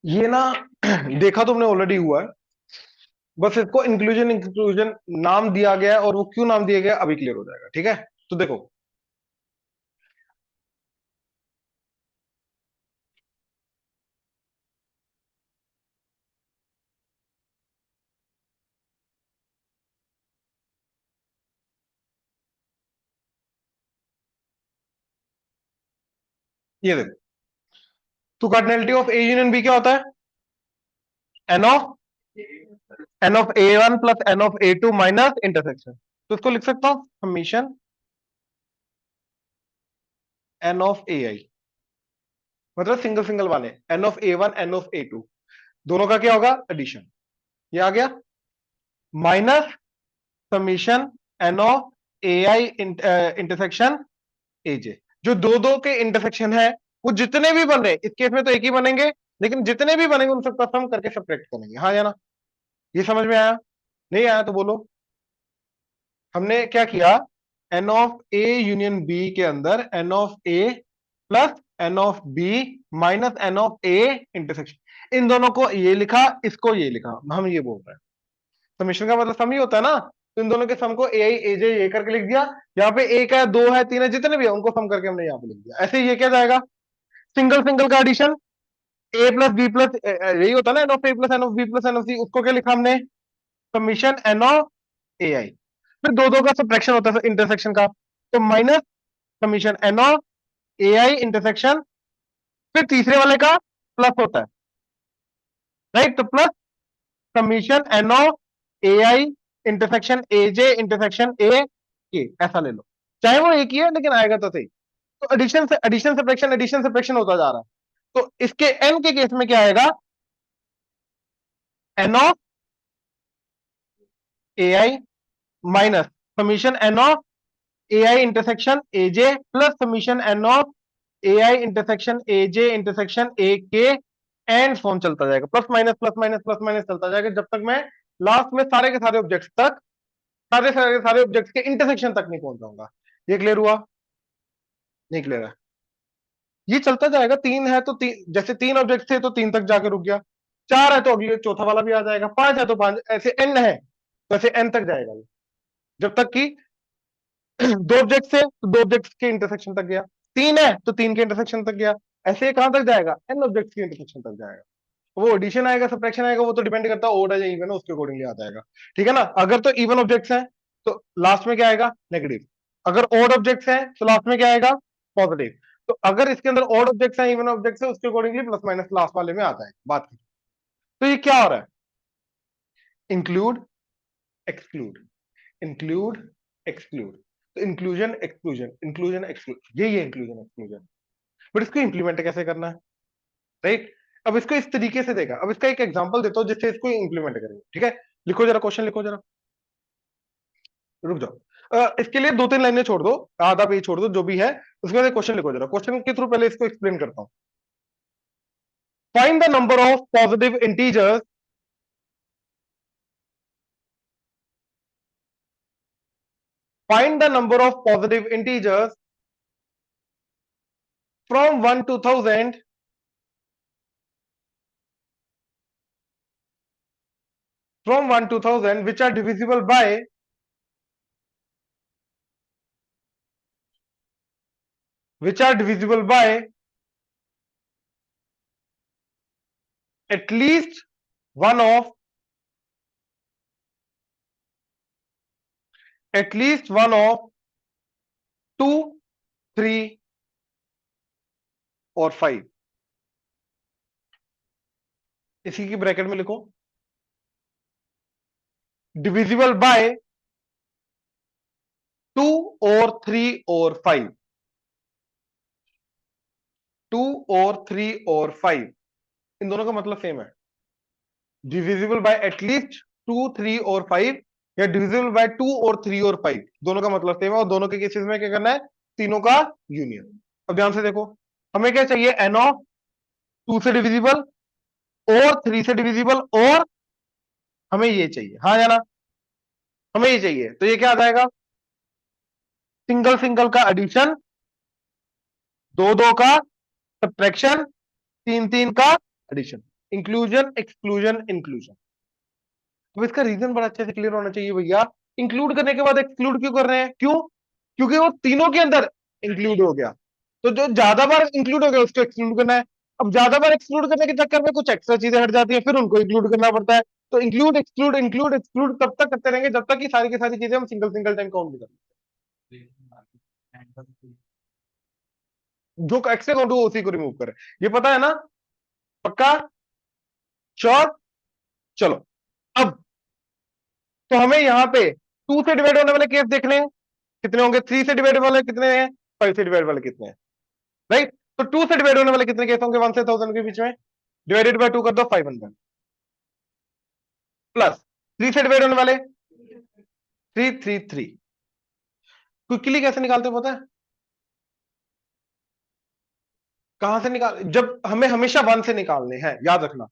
ये ना देखा तुमने already हुआ है, बस इसको इंक्लूजन इंक्लूजन नाम दिया गया है, और वो क्यों नाम दिया गया अभी क्लियर हो जाएगा। ठीक है, तो देखो, ये देखो, तो cardinality of A union B क्या होता है? N of A one plus N of A two minus intersection. तो इसको लिख सकता हूं summation N of A I, मतलब सिंगल सिंगल वाले, N of A one N of A two, दोनों का क्या होगा? एडिशन। ये आ गया, minus summation N of A I intersection A J. जो दो दो के इंटरसेक्शन है, वो जितने भी बन रहे, इस केस में तो एक ही बनेंगे, लेकिन जितने भी बनेंगे उन सबका सम करके सब्ट्रैक्ट करेंगे। हाँ या ना? ये समझ में आया? नहीं आया तो बोलो। हमने क्या किया, N of A union B के अंदर N of A plus N of B minus N of A intersection, इन दोनों को ये लिखा, इसको ये लिखा, हम ये बोल रहे हैं। समीशन का मतलब सम ही होता है ना, तो इन दोनों के सम को ए आई ए जे ये करके लिख दिया। यहाँ पे एक है, दो है, तीन है, जितने भी है उनको सम करके हमने यहाँ पे लिख दिया। ऐसे ये क्या जाएगा, सिंगल सिंगल का addition, A plus B plus, यही होता है ना, N of A plus N of B plus N of C, उसको क्या लिखा हमने? Summation N of A I. फिर दो दो का सब्ट्रैक्शन होता है इंटरसेक्शन का, तो minus summation N of A I intersection, फिर तीसरे वाले का प्लस होता है, राइट? तो plus summation N of A I intersection A j intersection A k, ऐसा ले लो, चाहे वो एक ही है लेकिन आएगा तो सही। तो एडिशन सब्ट्रैक्शन होता जा रहा है। तो इसके एन के केस में क्या आएगा? N of A i minus summation N of A I intersection A j plus summation N of A I intersection A j intersection A k, and phone चलता जाएगा, प्लस माइनस चलता जाएगा, जब तक मैं लास्ट में सारे के सारे ऑब्जेक्ट्स तक, सारे ऑब्जेक्ट्स के इंटरसेक्शन तक नहीं पहुंच जाऊंगा। ये क्लियर हुआ? नहीं क्लियर है? ये चलता जाएगा, तीन है तो तीन, जैसे तीन ऑब्जेक्ट थे तो तीन तक जाके रुक गया, चार है तो अगले चौथा वाला भी आ जाएगा, पांच है तो पांच, ऐसे एन है तो ऐसे एन तक जाएगा ये, जब तक कि दो ऑब्जेक्ट है तो दो ऑब्जेक्ट के इंटरसेक्शन तक गया, तीन है तो तीन के इंटरसेक्शन तक गया, ऐसे ये कहां तक जाएगा? एन ऑब्जेक्ट के इंटरसेक्शन तक जाएगा। वो एडिशन आएगा सब्ट्रैक्शन आएगा, वो तो डिपेंड करता है ओड है या इवन है, उसके अकॉर्डिंगली आ जाएगा। ठीक है ना? अगर तो इवन ऑब्जेक्ट्स हैं तो लास्ट में क्या आएगा? नेगेटिव। अगर ओड ऑब्जेक्ट्स हैं तो लास्ट में क्या आएगा? पॉजिटिव। तो अगर इसके अंदर ओड ऑब्जेक्ट्स हैं, इवन ऑब्जेक्ट्स है, उसके अकॉर्डिंगली प्लस माइनस लास्ट वाले में आता है। बात की तो ये क्या हो रहा है? इंक्लूड एक्सक्लूड, इंक्लूड एक्सक्लूड, तो इंक्लूजन एक्सक्लूजन, इंक्लूजन एक्सक्लूजन, यही है इंक्लूजन एक्सक्लूजन। बट इसको इंप्लीमेंट कैसे करना है, राइट? अब इसको इस तरीके से देगा, अब इसका एक एग्जांपल देता हूं जिससे इसको इंप्लीमेंट करेंगे। ठीक है, लिखो जरा क्वेश्चन, लिखो जरा, रुक जाओ। इसके लिए दो तीन लाइनें छोड़ दो, आधा पेज छोड़ दो, जो भी है उसके बाद क्वेश्चन लिखो जरा। क्वेश्चन के थ्रू पहले इसको एक्सप्लेन करता हूं। Find the number of positive integers find the number of positive integers from 1 to 1000 from 1 to 1000 which are divisible by which are divisible by at least one of at least one of 2, 3 और 5। इसी की bracket में लिखो divisible by 2 और 3 और 5, 2 और 3 और 5, इन दोनों का मतलब सेम है। डिविजिबल बाय एटलीस्ट 2, 3 और 5 या डिविजिबल बाय 2 और 3 और 5, दोनों का मतलब सेम है। और दोनों के केसेस में क्या करना है? तीनों का यूनियन। अब ध्यान से देखो, हमें क्या चाहिए? एन ऑफ 2 से डिविजिबल और 3 से डिविजिबल, और हमें ये चाहिए, हाँ या ना? हमें ये चाहिए, तो ये क्या आ जाएगा? सिंगल सिंगल का एडिशन, दो दो का सब्ट्रैक्शन, तीन तीन का एडिशन, इंक्लूजन एक्सक्लूजन इंक्लूजन। तो इसका रीजन बड़ा अच्छे से क्लियर होना चाहिए भैया। इंक्लूड करने के बाद एक्सक्लूड क्यों कर रहे हैं? क्यों? क्योंकि वो तीनों के अंदर इंक्लूड हो गया, तो जो ज्यादा बार इंक्लूड हो गया उसको एक्सक्लूड करना है। अब ज्यादा बार एक्सक्लूड करने के चक्कर में कुछ एक्स्ट्रा चीजें हट जाती है, फिर उनको इंक्लूड करना पड़ता है। तो इंक्लूड एक्सक्लूड इंक्लूड एक्सक्लूड तब तक करते रहेंगे जब तक कि सारी की सारी चीजें हम सिंगल सिंगल टाइम काउंट भी करें। जो एक्स्ट्रा काउंट हुआ उसी को रिमूव करें, ये पता है ना? पक्का? श्योर? चलो, अब तो हमें यहाँ पे 2 से डिवाइड होने वाले केस देखने हैं, कितने होंगे? 3 से डिवाइड वाले कितने हैं? 5 से डिवाइड वाले कितने हैं? राइट? तो 2 से डिवाइड होने वाले कितने केस होंगे 1 से 1000 के बीच में? डिवाइडेड बाय 2 कर दो, 500 प्लस 3 से डिवाइड होने वाले 333। क्विकली कैसे निकालते हैं पता है? कहां से निकाल, जब हमें हमेशा 1 से निकालने हैं, याद रखना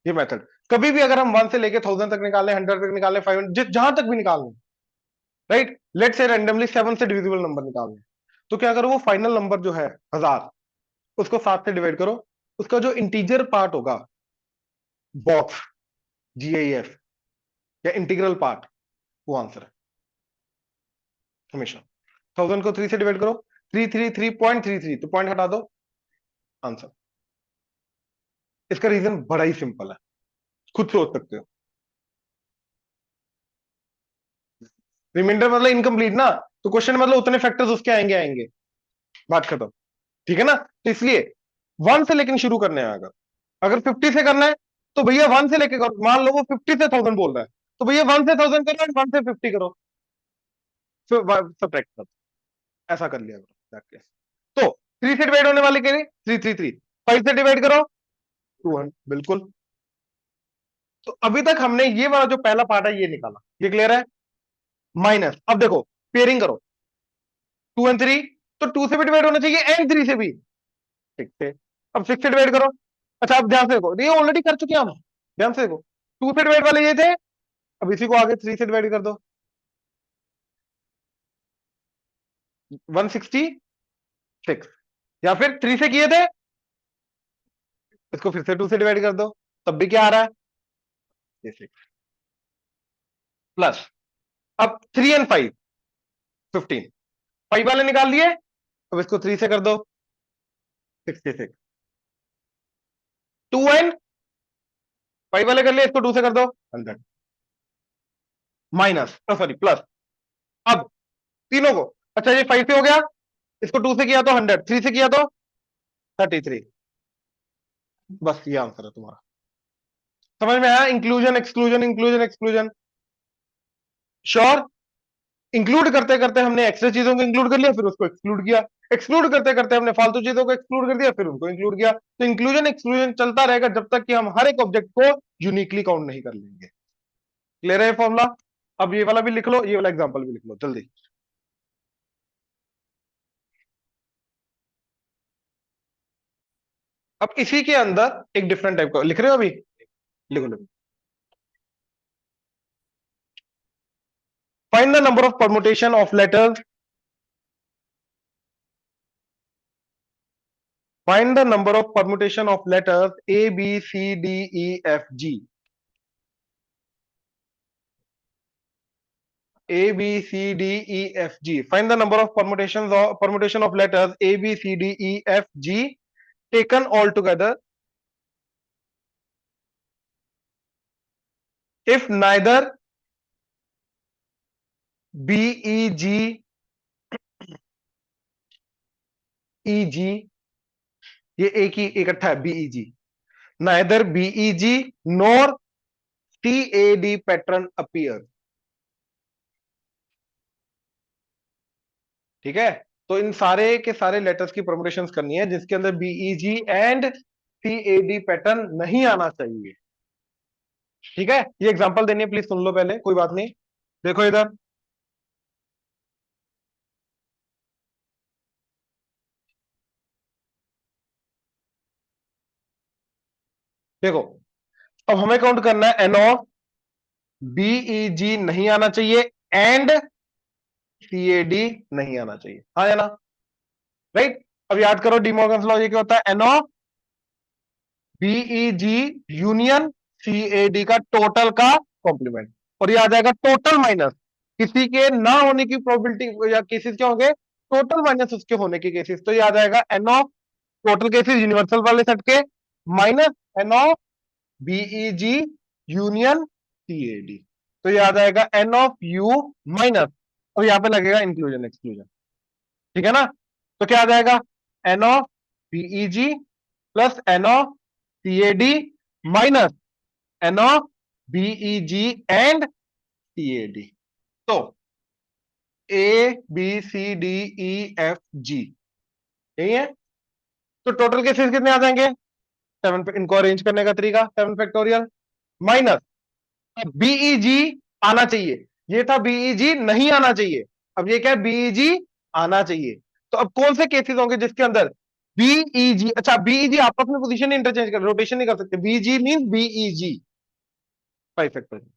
ये मेथड। कभी भी अगर हम 1 से लेके 1000 तक निकालने, 100 तक निकालने, 500, जहां तक भी निकालने, राइट? लेट से रैंडमली 7 से डिविजिबल नंबर निकालने, तो क्या करो? वो फाइनल नंबर जो है 1000, उसको 7 से डिवाइड करो, उसका जो इंटीजर पार्ट होगा, बॉक्स, GIF या इंटीग्रल पार्ट, वो आंसर है हमेशा। 1000 को 3 से डिवाइड करो, 333.33, तो पॉइंट हटा दो, आंसर। इसका रीजन बड़ा ही सिंपल है, खुद सोच सकते हो। रिमाइंडर मतलब इनकम्प्लीट ना, तो क्वेश्चन मतलब उतने फैक्टर्स उसके आएंगे आएंगे, बात खत्म। ठीक है ना? तो इसलिए 1 से लेकिन शुरू करने हैं। अगर 50 से करना है तो भैया 1 से लेके करो, मान लो वो 50 से 1000 बोल रहा है, तो भैया 1 से 1000 करो, 1 से 50 करो, फिर सब्ट्रैक्ट करो, ऐसा कर लिया करो जाके। तो 3 से डिवाइड होने वाले के लिए 333, 5 से डिवाइड करो 200, बिल्कुल। तो अभी तक हमने ये वाला जो पहला पार्ट है ये निकाला, ये क्लियर है। माइनस, अब देखो पेयरिंग करो, 2 एंड 3, तो 2 से भी डिवाइड होना चाहिए एंड 3 से भी, ठीक है। अब 6 से डिवाइड करो। अच्छा अब ध्यान से देखो, ये ऑलरेडी कर चुके हैं हम, ध्यान से देखो, 2 से डिवाइड वाले ये थे, अब इसी को आगे 3 से डिवाइड कर दो, 166। या फिर 3 से किए थे, इसको फिर से 2 से डिवाइड कर दो, तब भी क्या आ रहा है, ये 6 प्लस। अब 3 एंड 5, 15, 5 वाले निकाल लिए, अब इसको 3 से कर दो, 66। 2 एंड 5 वाले कर लिए, इसको 2 से कर दो, 100, माइनस सॉरी प्लस। अब तीनों को, अच्छा ये 5 से हो गया, इसको 2 से किया तो 100, 3 से किया तो 33। बस ये आंसर है तुम्हारा। समझ में आया, inclusion exclusion, inclusion exclusion, sure. Include करते करते हमने एक्स्ट्रा चीजों को इंक्लूड कर लिया, फिर उसको एक्सक्लूड किया, एक्सक्लूड करते करते हमने फालतू चीजों को एक्सक्लूड कर दिया, फिर उनको इंक्लूड किया। तो इंक्लूजन एक्सक्लूजन चलता रहेगा जब तक कि हम हर एक ऑब्जेक्ट को यूनिकली काउंट नहीं कर लेंगे। क्लियर है फॉर्मूला। अब ये वाला भी लिख लो, ये वाला एग्जांपल भी लिख लो जल्दी। अब इसी के अंदर एक डिफरेंट टाइप का लिख रहे हो अभी, लिखो लिखो। Find the number of permutation of letters, find the number of permutation of letters A, B, C, D, E, F, G. A, B, C, D, E, F, G. Find the number of permutation of letters A, B, C, D, E, F, G taken all together if neither B, E, G, E, G, ये एक ही इकट्ठा है B E G, neither B E G nor T A D pattern appear. ठीक है, तो इन सारे के सारे लेटर्स की परमुटेशंस करनी है जिसके अंदर B E G and T A D pattern नहीं आना चाहिए। ठीक है, ये एग्जांपल देनी है, प्लीज सुन लो पहले, कोई बात नहीं। देखो इधर, देखो अब हमें काउंट करना है एनओ, बीई जी नहीं आना चाहिए एंड सी ए डी नहीं आना चाहिए, हाँ या ना, राइट। अब याद करो डिमॉर्गन्स लॉ ये क्या होता है, n of B E G union C A D का टोटल का कॉम्प्लीमेंट, और ये आ जाएगा टोटल माइनस किसी के ना होने की प्रोबेबिलिटी, या केसेस क्या होंगे, टोटल माइनस उसके होने के केसेस, तो ये आ जाएगा N of total cases universal वाले सेट के minus N of B E G union C A D, तो ये आ जाएगा एन ऑफ यू माइनस, और यहां पे लगेगा इंक्लूजन एक्सक्लूजन। ठीक है ना, तो क्या आ जाएगा, N of B E G plus N of C A D minus N of B E G and C A D. तो A B C D E F G यही है, तो टोटल केसेस कितने आ जाएंगे, 7, इनको अरेंज करने का तरीका 7 फैक्टोरियल माइनस बीई जी आना चाहिए, ये था बीई जी नहीं आना चाहिए, अब ये क्या है बीई जी आना चाहिए। तो अब कौन से केसेस होंगे जिसके अंदर बीई जी, अच्छा बीई जी आपस में पोजीशन इंटरचेंज कर, रोटेशन नहीं कर सकते, बीजी मीन बीई जी 5 फैक्टोरियल।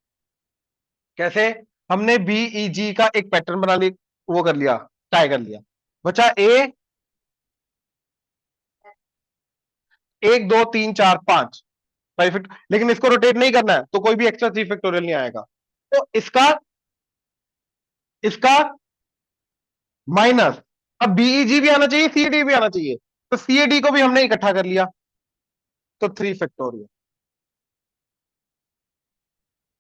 कैसे, हमने बीई जी का एक पैटर्न बना लिया, वो कर लिया, टाई कर लिया, बचा ए 1 2 3 4 5 5, लेकिन इसको रोटेट नहीं करना है तो कोई भी एक्स्ट्रा 3 फैक्टोरियल नहीं आएगा, तो इसका इसका माइनस, अब बीईजी भी आना चाहिए सीडी भी आना चाहिए, तो सीडी को भी हमने इकट्ठा कर लिया, तो 3 फैक्टोरियल,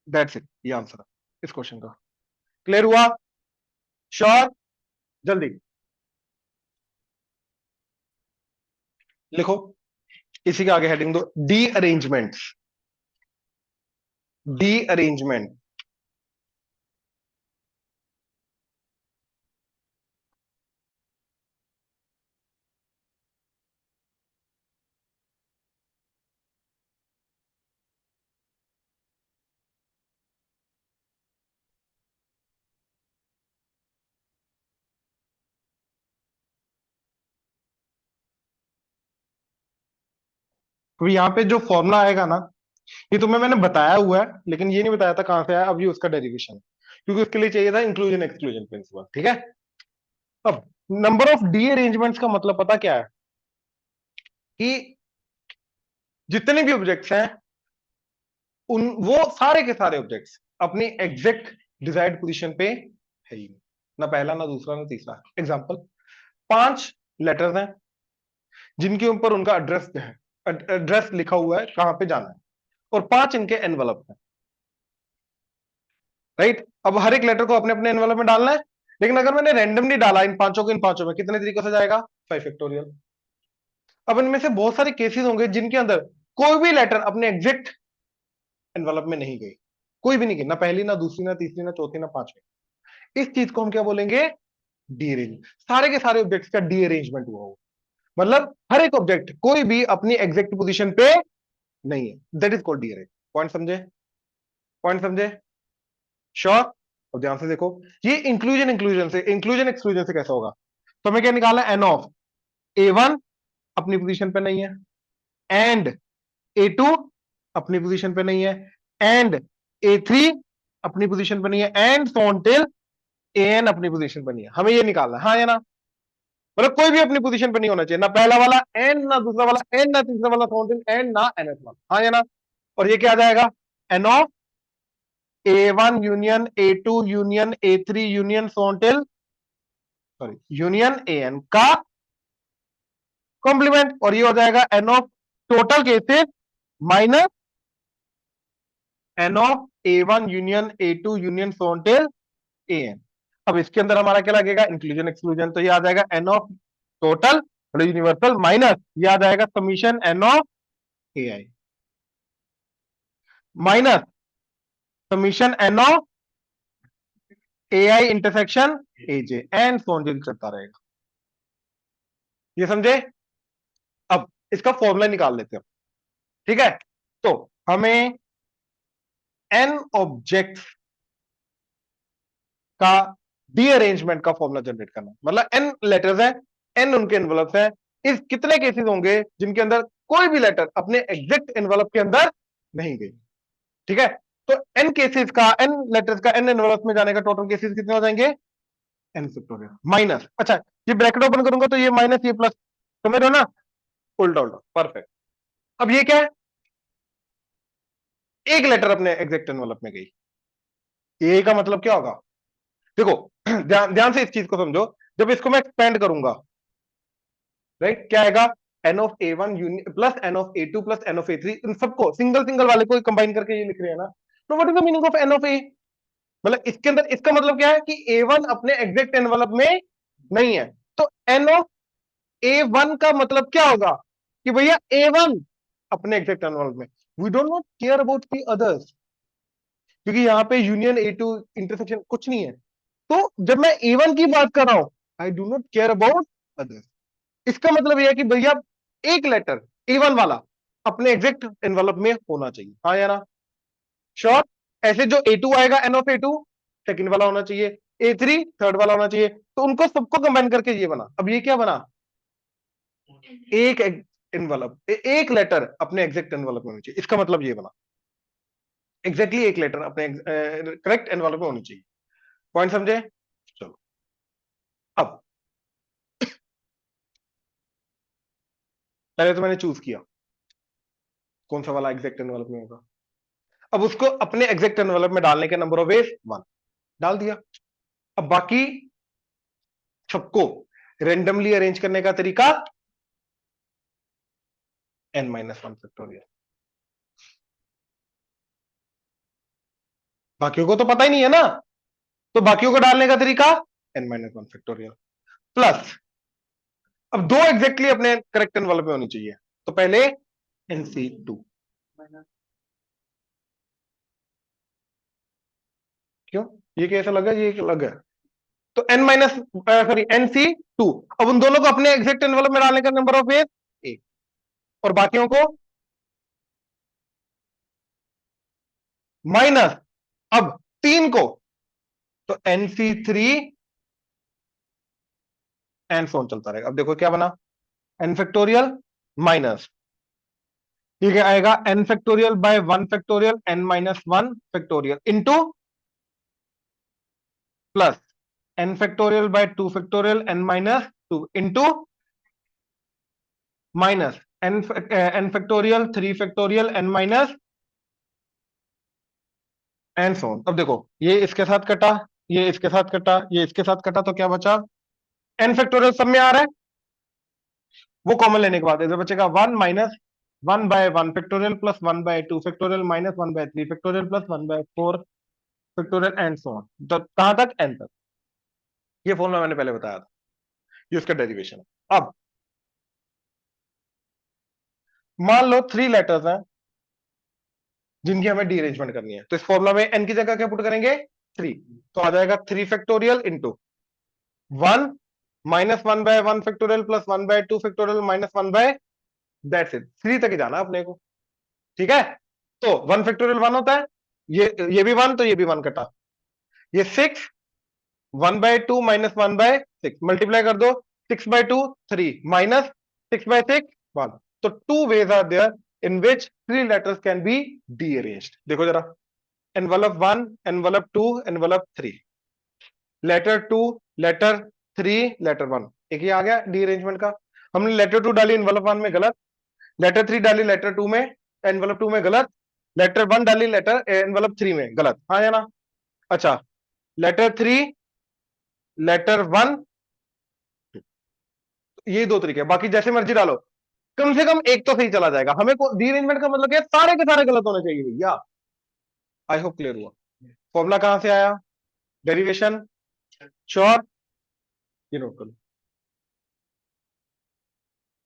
दैट्स इट, ये आंसर है इस क्वेश्चन का। क्लियर हुआ, श्योर, जल्दी लिखो। इसी के आगे हेडिंग दो, डी अरेंजमेंट। D arrangement. तो यहां पे जो फॉर्मूला आएगा ना, ये तुम्हें मैंने बताया हुआ है, लेकिन ये नहीं बताया था कहां से आया, अब ये उसका डेरिवेशन, क्योंकि उसके लिए चाहिए था इंक्लूजन एक्सक्लूजन प्रिंसिपल। ठीक है। अब नंबर ऑफ डी अरेंजमेंट्स का मतलब पता क्या है, कि जितने भी ऑब्जेक्ट्स हैं, उन वो सारे के सारे ऑब्जेक्ट्स अपनी एग्जैक्ट डिजायर्ड पोजीशन पे है ही नहीं। ना पहला, ना दूसरा, ना तीसरा। एग्जांपल, 5 लेटर्स हैं जिनके ऊपर उनका एड्रेस है, एड्रेस लिखा हुआ है कहां पे जाना है, और 5 इनके एनवलप है। राइट। अब हर एक लेटर को अपने अपने एनवलप में डालना है, लेकिन अगर मैंने रैंडमली डाला इन पांचों को इन पांचों में, कितने तरीकों से जाएगा? 5 फैक्टोरियल। अब इनमें से बहुत सारे केसेस होंगे जिनके अंदर कोई भी लेटर अपने एग्जैक्ट एनवलप में नहीं गई, कोई भी नहीं गई, ना पहली, ना दूसरी, ना तीसरी, ना चौथी, ना पांचवी। इस चीज को हम क्या बोलेंगे? D arrange. सारे के सारे ऑब्जेक्ट्स का डी अरेंजमेंट हुआ हो, मतलब हर एक ऑब्जेक्ट कोई भी अपनी एग्जैक्ट पोजीशन पे नहीं है, that is called derange. Point समझे? पॉइंट समझे? श्योर। अब ध्यान से देखो, ये इंक्लूजन इंक्लूजन से, इंक्लूजन एक्सक्लूजन से कैसा होगा? तो हमें क्या निकालना है? एन ऑफ ए वन अपनी पोजीशन पे नहीं है, एंड ए टू अपनी पोजीशन पे नहीं है, एंड ए थ्री अपनी पोजीशन पे नहीं है, and so on till A n अपनी पोजीशन पे नहीं है। हमें ये निकालना है, हाँ या ना? मतलब कोई भी अपनी पोजीशन पे नहीं होना चाहिए, ना पहला वाला एंड, ना दूसरा वाला एंड, ना तीसरा वाला सो ऑन टिल एंड, ना एन एस वाला, हाँ या ना? और ये क्या आ जाएगा? N of A one union A two union A three union so on till, sorry, union A n का कॉम्प्लीमेंट। और ये हो जाएगा N of total cases minus N of A one union A two union so on till A n. अब इसके अंदर हमारा क्या लगेगा? Inclusion exclusion. तो ये आ जाएगा एन ऑफ टोटल मतलब यूनिवर्सल माइनस ये आ जाएगा summation N of A i, minus summation N of A I intersection A j, and so on चलता रहेगा। ये समझे? अब इसका फॉर्मूला निकाल लेते हैं। ठीक है। तो हमें एन ऑब्जेक्ट का रीअरेंजमेंट का फॉर्मूला जनरेट करना है। मतलब एन लेटर्स हैं, एन उनके एनवलप्स हैं, इस कितने केसेस होंगे जिनके अंदर कोई भी लेटर अपने एग्जैक्ट एनवलप के अंदर नहीं गई। ठीक है। तो एन केसेस का, एन लेटर्स का एन एनवलप में जाने का टोटल केसेस कितने हो जाएंगे? एन फैक्टोरियल माइनस, अच्छा, ये ब्रैकेट ओपन करूंगा तो ये माइनस ये प्लस, समझ रहे हो ना? उल्टा उल्टा, परफेक्ट। अब ये क्या है? एक लेटर अपने एग्जैक्ट एनवलप में गई, ए का मतलब क्या होगा? देखो, ध्यान ध्यान से इस चीज को समझो। जब इसको मैं एक्सपेंड करूंगा, राइट, क्या आएगा? N of A one plus N of A two plus N of A three, इन सबको सिंगल सिंगल वाले को कंबाइन करके ये लिख रहे हैं ना। तो what is the meaning of N of A? मतलब इसके अंदर इसका मतलब क्या है कि ए वन अपने एग्जैक्ट एनवलप में नहीं है। तो एन ऑफ ए वन का मतलब क्या होगा? कि भैया ए वन अपने एग्जैक्ट एनवलप में, we don't not care about the others, क्योंकि यहाँ पे यूनियन ए टू इंटरसेक्शन कुछ नहीं है। तो जब मैं ए वन की बात कर रहा हूं, I do not care about others. इसका मतलब यह है कि भैया एक लेटर ए वन वाला अपने एग्जैक्ट एनवलप में होना चाहिए, हाँ या ना? श्योर। ऐसे जो ए टू आएगा N of A two second वाला होना चाहिए, ए थ्री थर्ड वाला होना चाहिए। तो उनको सबको कंबाइन करके ये बना। अब ये क्या बना? एक एनवलप, एक लेटर अपने एग्जैक्ट एनवलप में होनी चाहिए, इसका मतलब ये बना। एग्जैक्टली एक लेटर अपने करेक्ट एनवलप में होनी चाहिए। पॉइंट समझे? चलो, अब पहले तो मैंने चूज किया कौन सा वाला एग्जैक्ट एनवलप में होगा। अब उसको अपने एग्जैक्ट एनवलप में डालने के नंबर ऑफ वेज 1 डाल दिया। अब बाकी सबको रेंडमली अरेंज करने का तरीका n-1 फैक्टोरियल। बाकियों को तो पता ही नहीं है ना, तो बाकियों को डालने का तरीका n-1 फैक्टोरियल प्लस, अब दो एग्जैक्टली अपने करेक्ट एनवलप में होनी चाहिए। तो पहले NC2। क्यों, ये कैसा लगा, ये अलग है। तो N माइनस सॉरी NC2, अब उन दोनों को अपने एग्जैक्ट एनवलप में डालने का नंबर ऑफ फेज एक, और बाकियों को माइनस, अब तीन को तो NC3 एंड फोन चलता रहेगा। अब देखो क्या बना, n फैक्टोरियल माइनस, ये क्या आएगा, n factorial by 1 factorial n minus 1 factorial into plus n factorial by 2 factorial n minus 2 into minus n factorial 3 factorial n minus and so on. अब देखो ये इसके साथ कटा, ये इसके साथ कटा, ये इसके साथ कटा, तो क्या बचा, n फैक्टोरियल सब में आ रहा है, वो कॉमन लेने के बाद इधर बचेगा 1 minus 1 by 1 factorial plus 1 by 2 factorial minus 1 by 3 factorial plus 1 by 4 factorial and so on. तो कहां तक, n तक। ये फॉर्मूला मैंने पहले बताया था, ये उसका डेरिवेशन है। अब मान लो 3 लेटर्स हैं जिनकी हमें डी-अरेंजमेंट करनी है, तो इस फॉर्मूला में n की जगह क्या पुट करेंगे, 3, तो आ जाएगा 3 factorial into 1 minus 1 by 1 factorial plus 1 by 2 factorial minus 1 by, that's it, 3 तक ही जाना अपने को। ठीक है, तो 1 फैक्टोरियल 1 होता है, ये भी 1, तो ये भी 1 कटा, ये 6, 1 बाय 2 माइनस 1 बाय 6 मल्टीप्लाई कर दो, 6 बाय 2 3 माइनस 6 बाय 6 1। तो 2 ways are there in which 3 letters can be dearranged। देखो जरा, envelope 1, envelope 2, envelope 3, letter 2, letter 3, letter 1, एक ही आ गया डीअरेंजमेंट का। हमने लेटर 2 डाली एनवलप 1 में, गलत, लेटर 3 डाली लेटर 2 में, एनवलप 2 में गलत, लेटर 1 डाली लेटर एनवलप 3 में, गलत, हाँ या ना। अच्छा, लेटर 3, लेटर 1, ये दो तरीके, बाकी जैसे मर्जी डालो, कम से कम एक तो सही चला जाएगा। हमें को रीअरेंजमेंट का मतलब क्या है, सारे के सारे गलत होने चाहिए भैया। आई होप क्लियर हुआ। फॉर्मूला कहां से आया, डेरिवेशन, श्योर, ये नोट करो।